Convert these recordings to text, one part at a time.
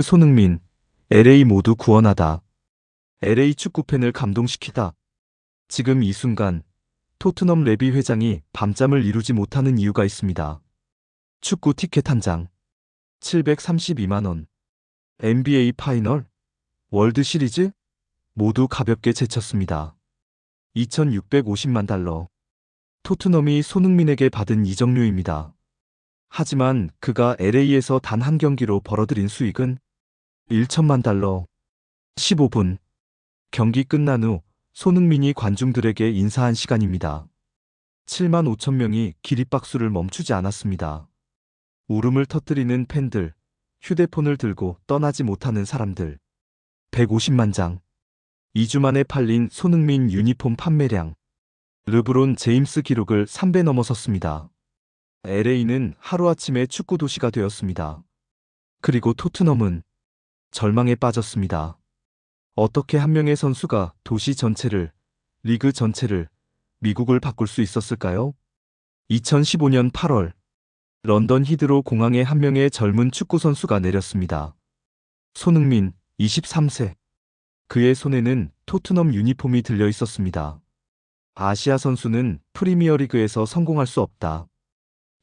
손흥민, LA 모두 구원하다. LA 축구팬을 감동시키다. 지금 이 순간 토트넘 레비 회장이 밤잠을 이루지 못하는 이유가 있습니다. 축구 티켓 한 장, 732만 원. NBA 파이널, 월드 시리즈 모두 가볍게 제쳤습니다. 2,650만 달러. 토트넘이 손흥민에게 받은 이적료입니다. 하지만 그가 LA에서 단 한 경기로 벌어들인 수익은 1천만 달러. 15분. 경기 끝난 후 손흥민이 관중들에게 인사한 시간입니다. 7만 5천 명이 기립박수를 멈추지 않았습니다. 울음을 터뜨리는 팬들, 휴대폰을 들고 떠나지 못하는 사람들. 150만 장. 2주 만에 팔린 손흥민 유니폼 판매량. 르브론 제임스 기록을 3배 넘어섰습니다. LA는 하루아침에 축구 도시가 되었습니다. 그리고 토트넘은 절망에 빠졌습니다. 어떻게 한 명의 선수가 도시 전체를, 리그 전체를, 미국을 바꿀 수 있었을까요? 2015년 8월, 런던 히드로 공항에 한 명의 젊은 축구 선수가 내렸습니다. 손흥민, 23세. 그의 손에는 토트넘 유니폼이 들려 있었습니다. 아시아 선수는 프리미어리그에서 성공할 수 없다.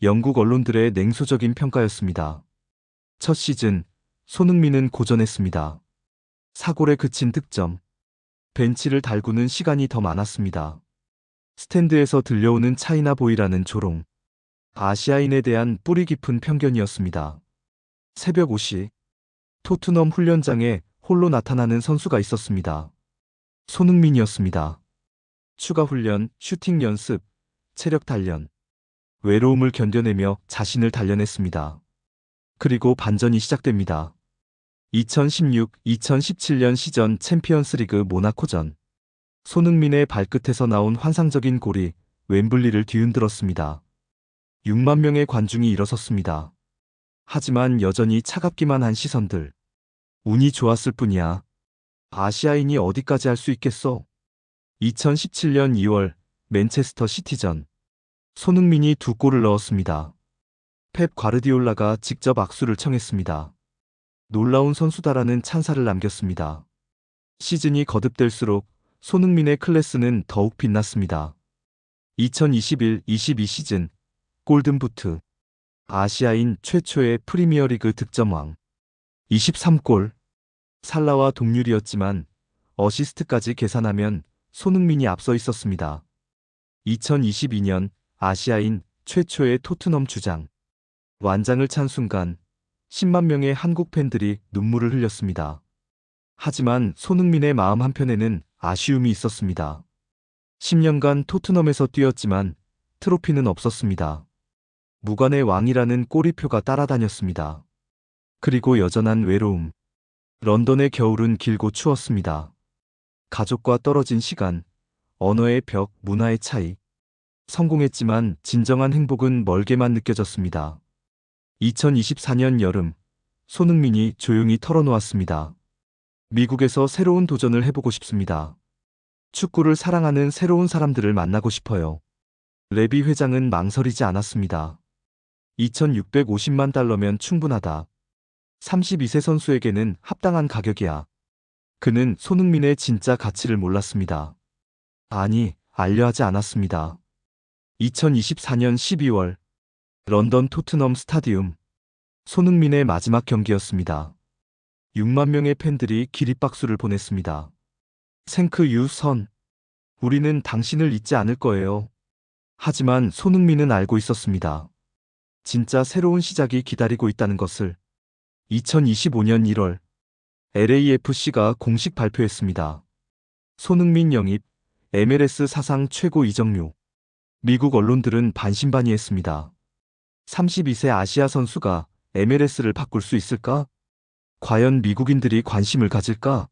영국 언론들의 냉소적인 평가였습니다. 첫 시즌, 손흥민은 고전했습니다. 사골에 그친 득점. 벤치를 달구는 시간이 더 많았습니다. 스탠드에서 들려오는 차이나보이라는 조롱. 아시아인에 대한 뿌리 깊은 편견이었습니다. 새벽 5시, 토트넘 훈련장에 홀로 나타나는 선수가 있었습니다. 손흥민이었습니다. 추가 훈련, 슈팅 연습, 체력 단련. 외로움을 견뎌내며 자신을 단련했습니다. 그리고 반전이 시작됩니다. 2016-2017년 시전 챔피언스리그 모나코전. 손흥민의 발끝에서 나온 환상적인 골이 웸블리를 뒤흔들었습니다. 6만 명의 관중이 일어섰습니다. 하지만 여전히 차갑기만 한 시선들. 운이 좋았을 뿐이야. 아시아인이 어디까지 할 수 있겠어? 2017년 2월 맨체스터 시티전. 손흥민이 2골을 넣었습니다. 펩 과르디올라가 직접 악수를 청했습니다. 놀라운 선수다라는 찬사를 남겼습니다. 시즌이 거듭될수록 손흥민의 클래스는 더욱 빛났습니다. 2021-22 시즌 골든부트. 아시아인 최초의 프리미어리그 득점왕. 23골. 살라와 동률이었지만 어시스트까지 계산하면 손흥민이 앞서 있었습니다. 2022년 아시아인 최초의 토트넘 주장. 완장을 찬 순간 10만 명의 한국 팬들이 눈물을 흘렸습니다. 하지만 손흥민의 마음 한편에는 아쉬움이 있었습니다. 10년간 토트넘에서 뛰었지만 트로피는 없었습니다. 무관의 왕이라는 꼬리표가 따라다녔습니다. 그리고 여전한 외로움. 런던의 겨울은 길고 추웠습니다. 가족과 떨어진 시간, 언어의 벽, 문화의 차이. 성공했지만 진정한 행복은 멀게만 느껴졌습니다. 2024년 여름, 손흥민이 조용히 털어놓았습니다. 미국에서 새로운 도전을 해보고 싶습니다. 축구를 사랑하는 새로운 사람들을 만나고 싶어요. 레비 회장은 망설이지 않았습니다. 2,650만 달러면 충분하다. 32세 선수에게는 합당한 가격이야. 그는 손흥민의 진짜 가치를 몰랐습니다. 아니, 알려하지 않았습니다. 2024년 12월 런던 토트넘 스타디움. 손흥민의 마지막 경기였습니다. 6만 명의 팬들이 기립박수를 보냈습니다. 생크 유 선. 우리는 당신을 잊지 않을 거예요. 하지만 손흥민은 알고 있었습니다. 진짜 새로운 시작이 기다리고 있다는 것을. 2025년 1월 LAFC가 공식 발표했습니다. 손흥민 영입, MLS 사상 최고 이적료. 미국 언론들은 반신반의했습니다. 32세 아시아 선수가 MLS를 바꿀 수 있을까? 과연 미국인들이 관심을 가질까?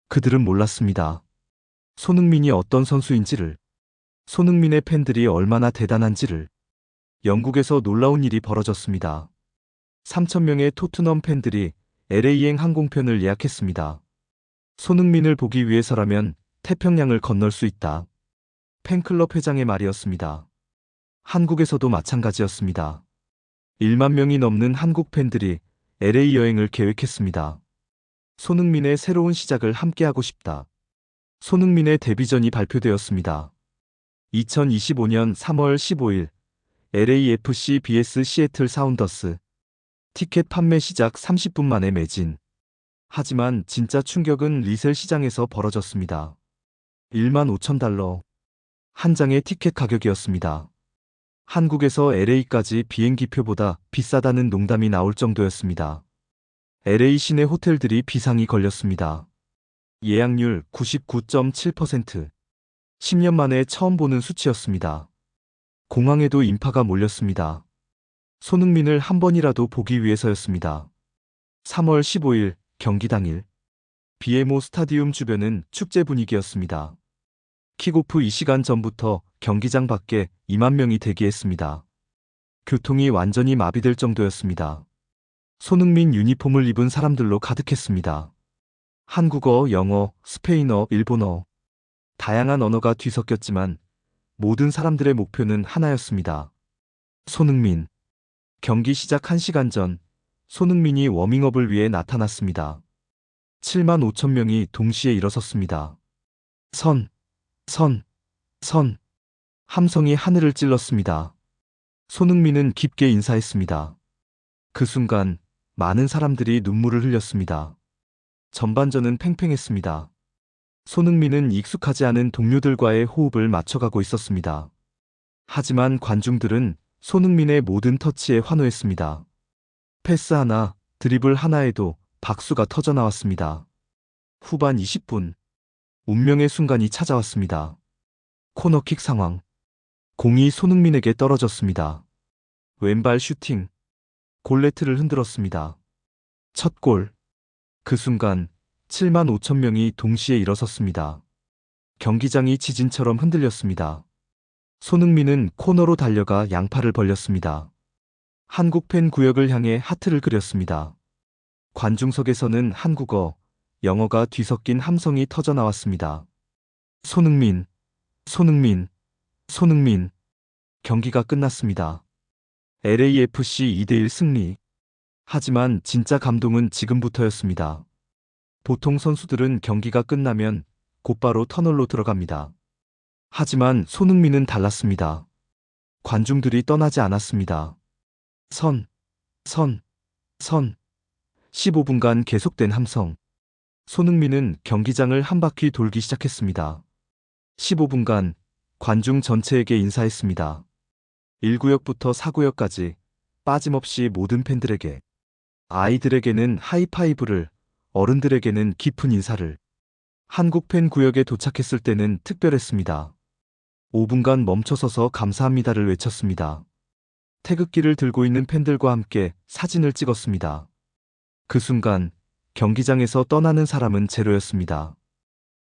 그들은 몰랐습니다. 손흥민이 어떤 선수인지를, 손흥민의 팬들이 얼마나 대단한지를. 영국에서 놀라운 일이 벌어졌습니다. 3,000명의 토트넘 팬들이 LA행 항공편을 예약했습니다. 손흥민을 보기 위해서라면 태평양을 건널 수 있다. 팬클럽 회장의 말이었습니다. 한국에서도 마찬가지였습니다. 1만 명이 넘는 한국 팬들이 LA 여행을 계획했습니다. 손흥민의 새로운 시작을 함께하고 싶다. 손흥민의 데뷔전이 발표되었습니다. 2025년 3월 15일 LAFC vs 시애틀 사운더스. 티켓 판매 시작 30분 만에 매진. 하지만 진짜 충격은 리셀 시장에서 벌어졌습니다. 15,000달러. 한 장의 티켓 가격이었습니다. 한국에서 LA까지 비행기표보다 비싸다는 농담이 나올 정도였습니다. LA 시내 호텔들이 비상이 걸렸습니다. 예약률 99.7%. 10년 만에 처음 보는 수치였습니다. 공항에도 인파가 몰렸습니다. 손흥민을 한 번이라도 보기 위해서였습니다. 3월 15일 경기 당일 BMO 스타디움 주변은 축제 분위기였습니다. 킥오프 2시간 전부터 경기장 밖에 2만 명이 대기했습니다. 교통이 완전히 마비될 정도였습니다. 손흥민 유니폼을 입은 사람들로 가득했습니다. 한국어, 영어, 스페인어, 일본어. 다양한 언어가 뒤섞였지만 모든 사람들의 목표는 하나였습니다. 손흥민. 경기 시작 1시간 전 손흥민이 워밍업을 위해 나타났습니다. 7만 5천 명이 동시에 일어섰습니다. 선. 함성이 하늘을 찔렀습니다. 손흥민은 깊게 인사했습니다. 그 순간 많은 사람들이 눈물을 흘렸습니다. 전반전은 팽팽했습니다. 손흥민은 익숙하지 않은 동료들과의 호흡을 맞춰가고 있었습니다. 하지만 관중들은 손흥민의 모든 터치에 환호했습니다. 패스 하나, 드리블 하나에도 박수가 터져나왔습니다. 후반 20분. 운명의 순간이 찾아왔습니다. 코너킥 상황. 공이 손흥민에게 떨어졌습니다. 왼발 슈팅. 골네트를 흔들었습니다. 첫 골. 그 순간 7만 5천 명이 동시에 일어섰습니다. 경기장이 지진처럼 흔들렸습니다. 손흥민은 코너로 달려가 양팔을 벌렸습니다. 한국 팬 구역을 향해 하트를 그렸습니다. 관중석에서는 한국어, 영어가 뒤섞인 함성이 터져나왔습니다. 손흥민. 경기가 끝났습니다. LAFC 2대1 승리. 하지만 진짜 감동은 지금부터였습니다. 보통 선수들은 경기가 끝나면 곧바로 터널로 들어갑니다. 하지만 손흥민은 달랐습니다. 관중들이 떠나지 않았습니다. 15분간 계속된 함성. 손흥민은 경기장을 한 바퀴 돌기 시작했습니다. 15분간 관중 전체에게 인사했습니다. 1구역부터 4구역까지 빠짐없이 모든 팬들에게. 아이들에게는 하이파이브를, 어른들에게는 깊은 인사를. 한국 팬 구역에 도착했을 때는 특별했습니다. 5분간 멈춰서서 감사합니다를 외쳤습니다. 태극기를 들고 있는 팬들과 함께 사진을 찍었습니다. 그 순간 경기장에서 떠나는 사람은 제로였습니다.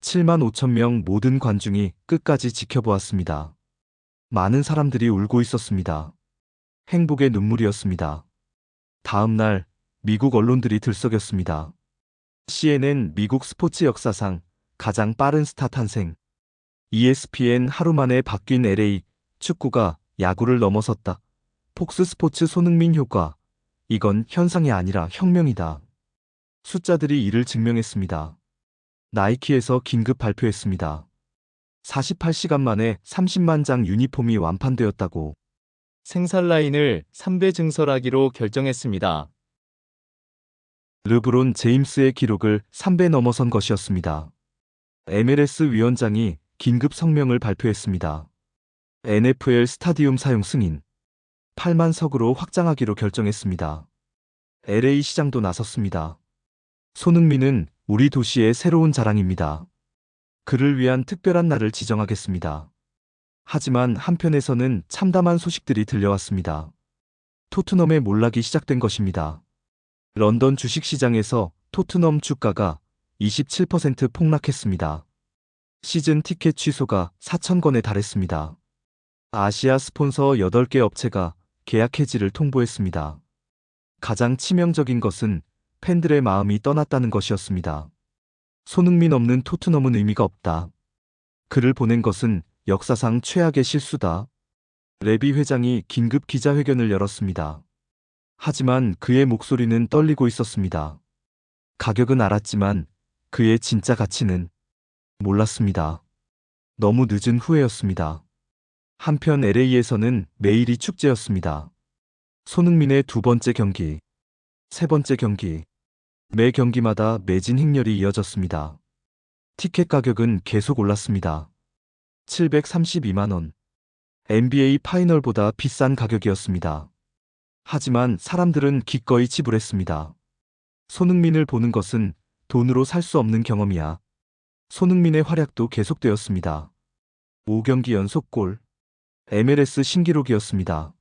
7만 5천 명 모든 관중이 끝까지 지켜보았습니다. 많은 사람들이 울고 있었습니다. 행복의 눈물이었습니다. 다음 날 미국 언론들이 들썩였습니다. CNN 미국 스포츠 역사상 가장 빠른 스타 탄생. ESPN 하루 만에 바뀐 LA 축구가 야구를 넘어섰다. 폭스 스포츠 손흥민 효과. 이건 현상이 아니라 혁명이다. 숫자들이 이를 증명했습니다. 나이키에서 긴급 발표했습니다. 48시간 만에 30만 장 유니폼이 완판되었다고. 생산 라인을 3배 증설하기로 결정했습니다. 르브론 제임스의 기록을 3배 넘어선 것이었습니다. MLS 위원장이 긴급 성명을 발표했습니다. NFL 스타디움 사용 승인. 8만 석으로 확장하기로 결정했습니다. LA 시장도 나섰습니다. 손흥민은 우리 도시의 새로운 자랑입니다. 그를 위한 특별한 날을 지정하겠습니다. 하지만 한편에서는 참담한 소식들이 들려왔습니다. 토트넘의 몰락이 시작된 것입니다. 런던 주식시장에서 토트넘 주가가 27% 폭락했습니다. 시즌 티켓 취소가 4,000건에 달했습니다. 아시아 스폰서 8개 업체가 계약 해지를 통보했습니다. 가장 치명적인 것은 팬들의 마음이 떠났다는 것이었습니다. 손흥민 없는 토트넘은 의미가 없다. 그를 보낸 것은 역사상 최악의 실수다. 레비 회장이 긴급 기자회견을 열었습니다. 하지만 그의 목소리는 떨리고 있었습니다. 가격은 알았지만 그의 진짜 가치는 몰랐습니다. 너무 늦은 후회였습니다. 한편 LA에서는 매일이 축제였습니다. 손흥민의 두 번째 경기, 세 번째 경기, 매 경기마다 매진 행렬이 이어졌습니다. 티켓 가격은 계속 올랐습니다. 732만 원. NBA 파이널보다 비싼 가격이었습니다. 하지만 사람들은 기꺼이 지불했습니다. 손흥민을 보는 것은 돈으로 살 수 없는 경험이야. 손흥민의 활약도 계속되었습니다. 5경기 연속 골. MLS 신기록이었습니다.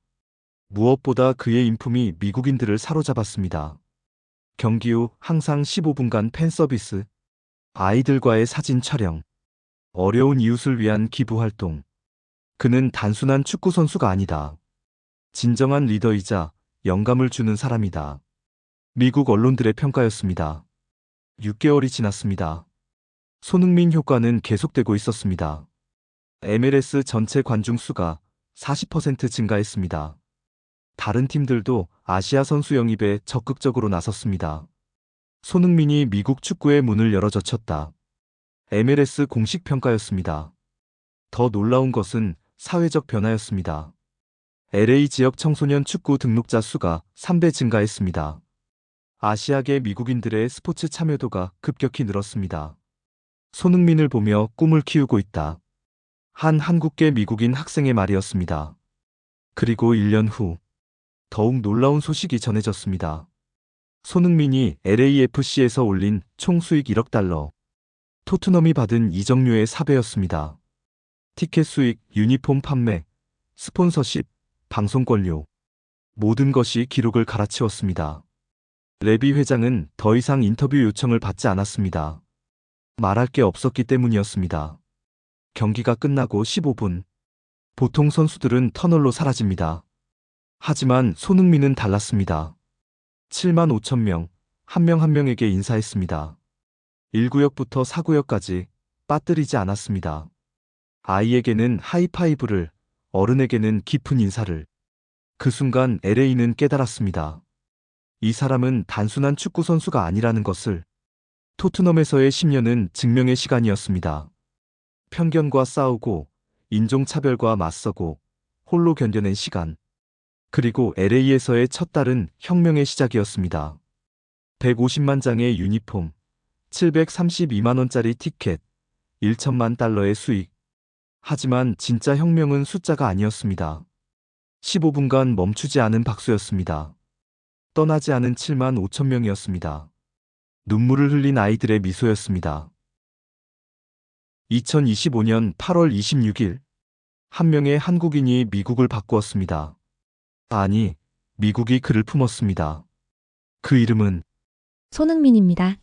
무엇보다 그의 인품이 미국인들을 사로잡았습니다. 경기 후 항상 15분간 팬 서비스, 아이들과의 사진 촬영, 어려운 이웃을 위한 기부 활동. 그는 단순한 축구 선수가 아니다. 진정한 리더이자 영감을 주는 사람이다. 미국 언론들의 평가였습니다. 6개월이 지났습니다. 손흥민 효과는 계속되고 있었습니다. MLS 전체 관중 수가 40% 증가했습니다. 다른 팀들도 아시아 선수 영입에 적극적으로 나섰습니다. 손흥민이 미국 축구의 문을 열어젖혔다. MLS 공식 평가였습니다. 더 놀라운 것은 사회적 변화였습니다. LA 지역 청소년 축구 등록자 수가 3배 증가했습니다. 아시아계 미국인들의 스포츠 참여도가 급격히 늘었습니다. 손흥민을 보며 꿈을 키우고 있다. 한 한국계 미국인 학생의 말이었습니다. 그리고 1년 후, 더욱 놀라운 소식이 전해졌습니다. 손흥민이 LAFC에서 올린 총 수익 1억 달러. 토트넘이 받은 이적료의 4배였습니다. 티켓 수익, 유니폼 판매, 스폰서십, 방송권료. 모든 것이 기록을 갈아치웠습니다. 레비 회장은 더 이상 인터뷰 요청을 받지 않았습니다. 말할 게 없었기 때문이었습니다. 경기가 끝나고 15분. 보통 선수들은 터널로 사라집니다. 하지만 손흥민은 달랐습니다. 7만 5천 명, 한 명 한 명에게 인사했습니다. 1구역부터 4구역까지 빠뜨리지 않았습니다. 아이에게는 하이파이브를, 어른에게는 깊은 인사를. 그 순간 LA는 깨달았습니다. 이 사람은 단순한 축구 선수가 아니라는 것을. 토트넘에서의 10년은 증명의 시간이었습니다. 편견과 싸우고, 인종차별과 맞서고, 홀로 견뎌낸 시간. 그리고 LA에서의 첫 달은 혁명의 시작이었습니다. 150만 장의 유니폼, 732만 원짜리 티켓, 1천만 달러의 수익. 하지만 진짜 혁명은 숫자가 아니었습니다. 15분간 멈추지 않은 박수였습니다. 떠나지 않은 7만 5천 명이었습니다. 눈물을 흘린 아이들의 미소였습니다. 2025년 8월 26일, 한 명의 한국인이 미국을 바꾸었습니다. 아니, 미국이 그를 품었습니다. 그 이름은 손흥민입니다.